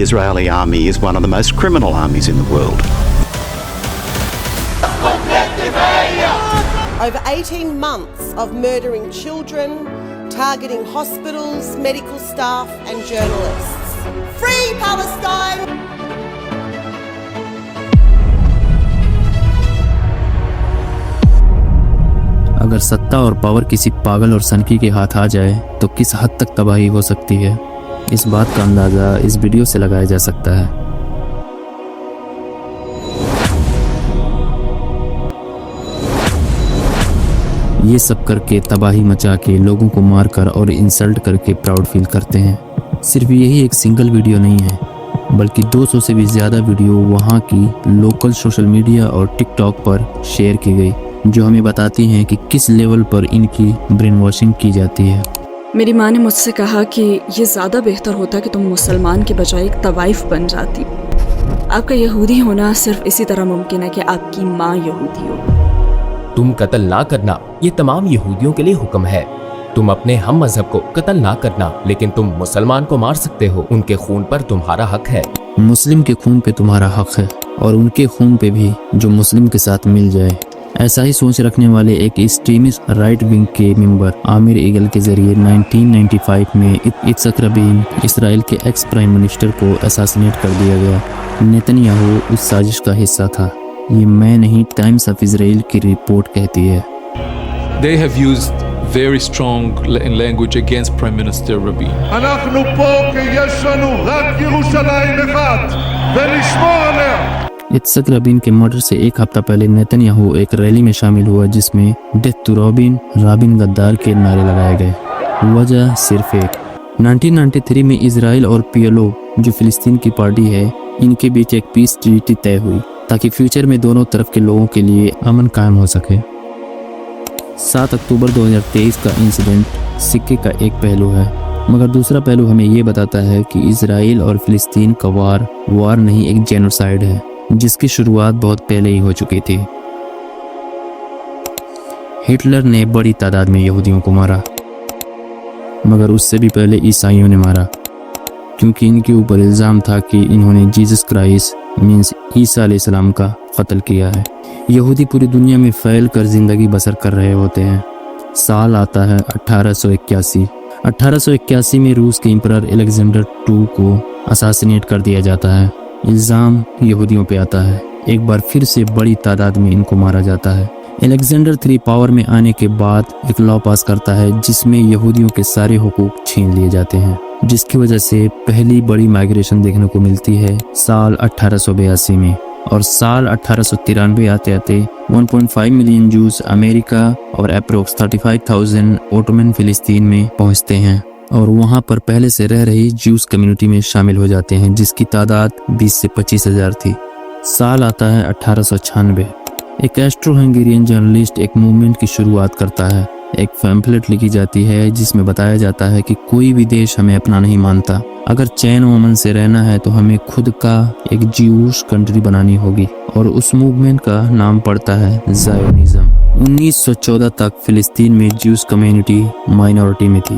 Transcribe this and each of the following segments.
The Israeli army is one of the most criminal armies in the world. Over 18 months of murdering children, targeting hospitals, medical staff and journalists. Free Palestine! अगर सत्ता और power किसी पागल और सनकी के हाथ आ जाए तो किस हद तक तबाही हो सकती है, इस बात का अंदाज़ा इस वीडियो से लगाया जा सकता है। ये सब करके तबाही मचा के लोगों को मारकर और इंसल्ट करके प्राउड फील करते हैं। सिर्फ यही एक सिंगल वीडियो नहीं है, बल्कि 200 से भी ज़्यादा वीडियो वहाँ की लोकल सोशल मीडिया और टिकटॉक पर शेयर की गई, जो हमें बताती हैं कि किस लेवल पर इनकी ब्रेन वॉशिंग की जाती है। मेरी माँ ने मुझसे कहा कि ये ज़्यादा बेहतर होता कि तुम मुसलमान के बजाय एक तवाइफ बन जाती। आपका यहूदी होना सिर्फ इसी तरह मुमकिन है कि आपकी माँ यहूदी हो। तुम कत्ल ना करना, ये तमाम यहूदियों के लिए हुक्म है। तुम अपने हम मजहब को कत्ल ना करना, लेकिन तुम मुसलमान को मार सकते हो। उनके खून पर तुम्हारा हक है। मुस्लिम के खून पे तुम्हारा हक है और उनके खून पे भी जो मुस्लिम के साथ मिल जाए। ऐसा ही सोच रखने वाले एक एक्सट्रीमिस्ट राइट विंग के मेंबर आमिर ईगल के जरिए 1995 में इत्सक रबीन, इसराइल के एक्स प्राइम मिनिस्टर को असैसिनेट कर दिया गया। नेतन्याहू उस साजिश का हिस्सा था। ये मैं नहीं, टाइम्स ऑफ इजराइल की रिपोर्ट कहती है। They have used very strong language against Prime Minister Rabin. אנחנו פה כי יש לנו רק ירושלים אחת ונשמור עליה. इत्सक रबीन के मर्डर से एक हफ्ता पहले नेतन्याहू एक रैली में शामिल हुआ जिसमें डेथ टू रबिन, राबिन गद्दार के नारे लगाए गए। वजह सिर्फ एक, 1993 में इसराइल और PLO जो फिलिस्तीन की पार्टी है, इनके बीच एक पीस ट्रीटी तय हुई ताकि फ्यूचर में दोनों तरफ के लोगों के लिए अमन कायम हो सके। 7 अक्टूबर 2023 का इंसिडेंट सिक्के का एक पहलू है, मगर दूसरा पहलू हमें ये बताता है कि इसराइल और फिलिस्तीन का वार नहीं, एक जेनोसाइड है जिसकी शुरुआत बहुत पहले ही हो चुकी थी। हिटलर ने बड़ी तादाद में यहूदियों को मारा, मगर उससे भी पहले ईसाइयों ने मारा, क्योंकि इनके ऊपर इल्ज़ाम था कि इन्होंने जीसस क्राइस्ट मीन्स ईसा अलैहिस्सलाम का कत्ल किया है। यहूदी पूरी दुनिया में फैल कर ज़िंदगी बसर कर रहे होते हैं। साल आता है 1881। 1881 में रूस के एम्परर अलेक्जेंडर II को असैसिनेट कर दिया जाता है। इल्ज़ाम यहूदियों पे आता है। एक बार फिर से बड़ी तादाद में इनको मारा जाता है। अलेक्जेंडर III पावर में आने के बाद एक लॉ पास करता है जिसमें यहूदियों के सारे हुकूक छीन लिए जाते हैं, जिसकी वजह से पहली बड़ी माइग्रेशन देखने को मिलती है साल 1882 में। और साल 1893 आते आते 1.5 मिलियन जूस अमेरिका और अप्रोक्स 35,000 ओटोमन फिलिस्तीन में पहुंचते हैं और वहां पर पहले से रह रही ज्यूस कम्युनिटी में शामिल हो जाते हैं, जिसकी तादाद 20 से 25 हज़ार थी। साल आता है 1896। एक एस्ट्रो हंगेरियन जर्नलिस्ट एक मूवमेंट की शुरुआत करता है। एक पैम्फलेट लिखी जाती है जिसमें बताया जाता है कि कोई भी देश हमें अपना नहीं मानता। अगर चैन व अमन से रहना है तो हमें खुद का एक ज्यूश कंट्री बनानी होगी, और उस मूवमेंट का नाम पड़ता है ज़ायोनिज़्म। 1914 तक फिलिस्तीन में ज्यूस कम्युनिटी माइनॉरिटी में थी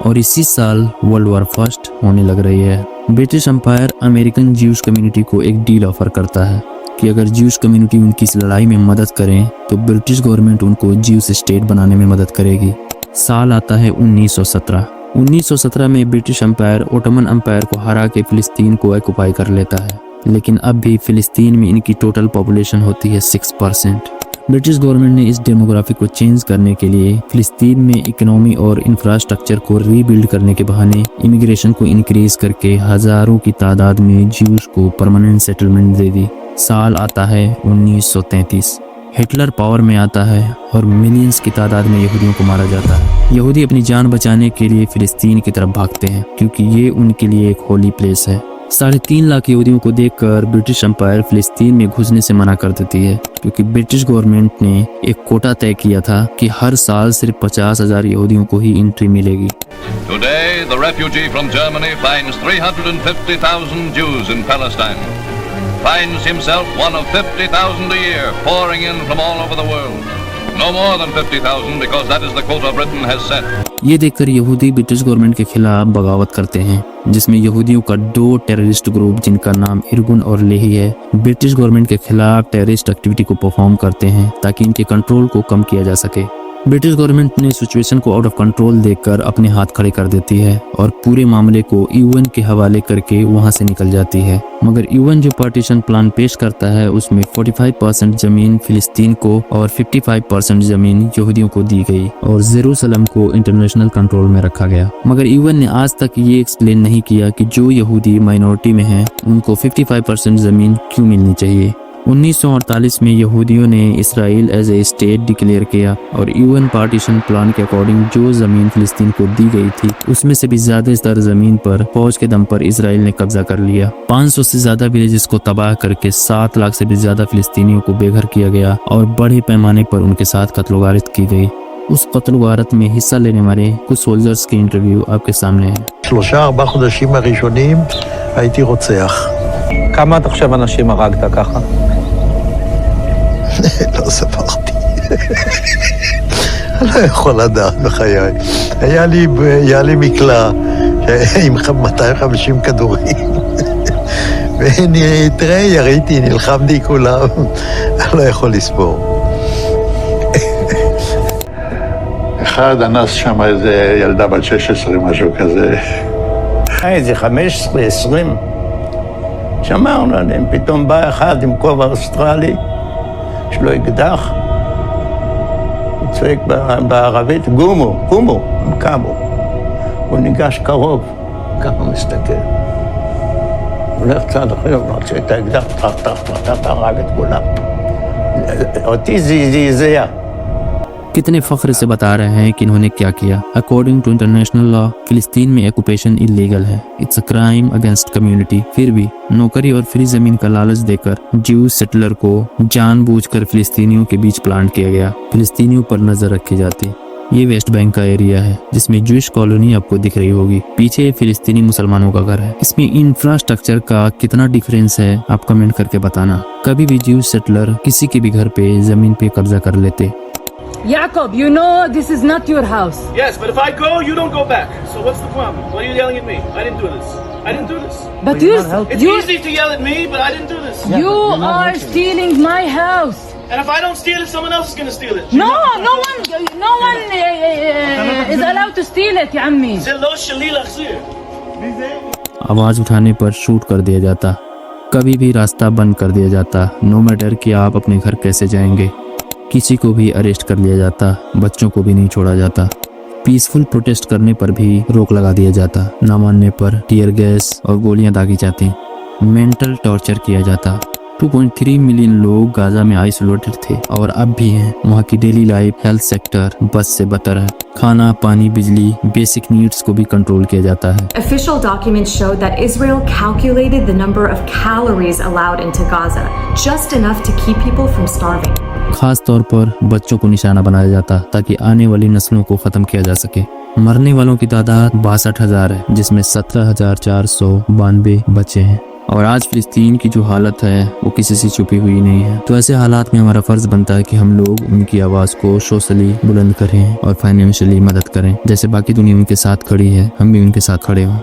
और इसी साल वर्ल्ड वॉर फर्स्ट होने लग रही है। British empire American Jewish community को एक डील ऑफर करता है कि अगर ज्यूश कम्युनिटी उनकी इस लड़ाई में मदद करें तो ब्रिटिश गवर्नमेंट उनको ज्यूस स्टेट बनाने में मदद करेगी। साल आता है 1917। 1917 में ब्रिटिश एम्पायर ओटोमन एम्पायर को हरा के फिलिस्तीन को ऑक्युपाई कर लेता है, लेकिन अब भी फिलिस्तीन में इनकी टोटल पॉपुलेशन होती है 6%। ब्रिटिश गवर्नमेंट ने इस डेमोग्राफी को चेंज करने के लिए फिलिस्तीन में इकोनॉमी और इंफ्रास्ट्रक्चर को रीबिल्ड करने के बहाने इमिग्रेशन को इंक्रीज करके हजारों की तादाद में ज्यूज को परमानेंट सेटलमेंट दे दी। साल आता है 1933। हिटलर पावर में आता है और मिलियंस की तादाद में यहूदियों को मारा जाता है। यहूदी अपनी जान बचाने के लिए फिलिस्तीन की तरफ भागते हैं क्योंकि ये उनके लिए एक होली प्लेस है। 3.5 लाख यहूदियों को देखकर ब्रिटिश एम्पायर फिलिस्तीन में घुसने से मना कर देती है, क्योंकि ब्रिटिश गवर्नमेंट ने एक कोटा तय किया था कि हर साल सिर्फ 50,000 यहूदियों को ही एंट्री मिलेगी। Today, the refugee from Germany finds 350,000 Jews in Palestine. Finds himself one of 50,000 a year pouring in from all over the world. No more than 50,000 because that is the quota Britain has set. ये देखकर यहूदी British government के खिलाफ बगावत करते हैं, जिसमें यहूदियों का 2 टेररिस्ट ग्रुप जिनका नाम इरगुन और लेही है, ब्रिटिश गवर्नमेंट के खिलाफ टेररिस्ट एक्टिविटी को परफॉर्म करते हैं ताकि इनके कंट्रोल को कम किया जा सके। ब्रिटिश गवर्नमेंट ने सिचुएशन को आउट ऑफ कंट्रोल देखकर अपने हाथ खड़े कर देती है और पूरे मामले को यूएन के हवाले करके वहां से निकल जाती है। मगर यूएन जो पार्टीशन प्लान पेश करता है उसमें 45% जमीन फिलिस्तीन को और 55% जमीन यहूदियों को दी गई और जेरूसलम को इंटरनेशनल कंट्रोल में रखा गया। मगर यूएन ने आज तक ये एक्सप्लेन नहीं किया कि जो यहूदी माइनॉरिटी में हैं उनको 55% जमीन क्यों मिलनी चाहिए। 1948 में यहूदियों ने Israel as a state declare किया और यूएन पार्टीशन प्लान के अकॉर्डिंग जो जमीन फिलिस्तीन को दी गई थी उसमें से भी ज्यादातर जमीन पर फौज के दम पर इसराइल ने कब्जा कर लिया। 500 से ज्यादा विलेजेस को तबाह करके 7 लाख से भी ज्यादा फिलिस्तीनियों को बेघर किया गया और बड़े पैमाने पर उनके साथ कत्ल-ओ-गारत की गई। उस कत्ल-ओ-गारत में हिस्सा लेने वाले कुछ सोल्जर्स के इंटरव्यू आपके सामने है। 3-4 חודשים הראשונים הייתי רוצח. כמה אתה חושב אנשים הרגת ככה? לא ספרתי. אני לא יכול לדעת בחיי. היה לי מקלע עם 250 כדורים. תראה, יריתי, נלחמתי כולם. אני לא יכול לספור. אחד אנס שם איזה ילדה בת 16, משהו כזה. איזה 15, 20. שמרנו עליהם, פתאום בא אחד עם כובע אוסטרלי, יש לו אקדח, הוא צועק בערבית, גומו, קומו, הם קמו. הוא ניגש קרוב, ככה מסתכל. הולך צעד אחר, מוצא את האקדח, טח, הרג את כולם. אותי זעזע. कितने फख्र से बता रहे हैं कि इन्होंने क्या किया। अकॉर्डिंग टू इंटरनेशनल लॉ फिलिस्तीन में ऑक्यूपेशन इलीगल है, it's a crime against community. फिर भी नौकरी और फ्री जमीन का लालच देकर ज्यू सेटलर को जानबूझकर फिलिस्तीनियों के बीच प्लांट किया गया। फिलिस्तीनियों पर नजर रखी जाती। ये वेस्ट बैंक का एरिया है जिसमें ज्यूइश कॉलोनी आपको दिख रही होगी। पीछे फिलिस्तीनी मुसलमानों का घर है। इसमें इंफ्रास्ट्रक्चर का कितना डिफरेंस है आप कमेंट करके बताना। कभी भी ज्यूइश सेटलर किसी के भी घर पे जमीन पे कब्जा कर लेते। Jacob, you know this is not your house. Yes, but if I go, you don't go back. So what's the problem? Why are you yelling at me? I didn't do this. I didn't do this. But it's easy to yell at me, but I didn't do this. You are stealing my house. And if I don't steal it, someone else is going to steal it. No one is allowed to steal it, ya ammi. आवाज उठाने पर shoot कर दिया जाता। कभी भी रास्ता बंद कर दिया जाता। नो मैटर कि आप अपने घर कैसे जाएंगे। किसी को भी अरेस्ट कर लिया जाता। बच्चों को भी नहीं छोड़ा जाता। पीसफुल प्रोटेस्ट करने पर भी रोक लगा दिया जाता। ना मानने पर टीयर गैस और गोलियां दागी जाती। मेंटल टॉर्चर किया जाता। 2.3 मिलियन लोग गाजा में आइसोलेटेड थे और अब भी हैं। वहाँ की डेली लाइफ हेल्थ सेक्टर बस से बदतर है। खाना, पानी, बिजली, बेसिक नीड्स को भी कंट्रोल किया जाता है। Official documents showed that Israel calculated the number of calories allowed into Gaza, just enough to keep people from starving. खास तौर पर बच्चों को निशाना बनाया जाता ताकि आने वाली नस्लों को खत्म किया जा सके। मरने वालों की तादाद 62,000 है, जिसमें 17,492 बच्चे हैं। और आज फिलिस्तीन की जो हालत है वो किसी से छुपी हुई नहीं है। तो ऐसे हालात में हमारा फर्ज बनता है कि हम लोग उनकी आवाज को सोशली बुलंद करें और फाइनेंशियली मदद करें। जैसे बाकी दुनिया उनके साथ खड़ी है, हम भी उनके साथ खड़े हों।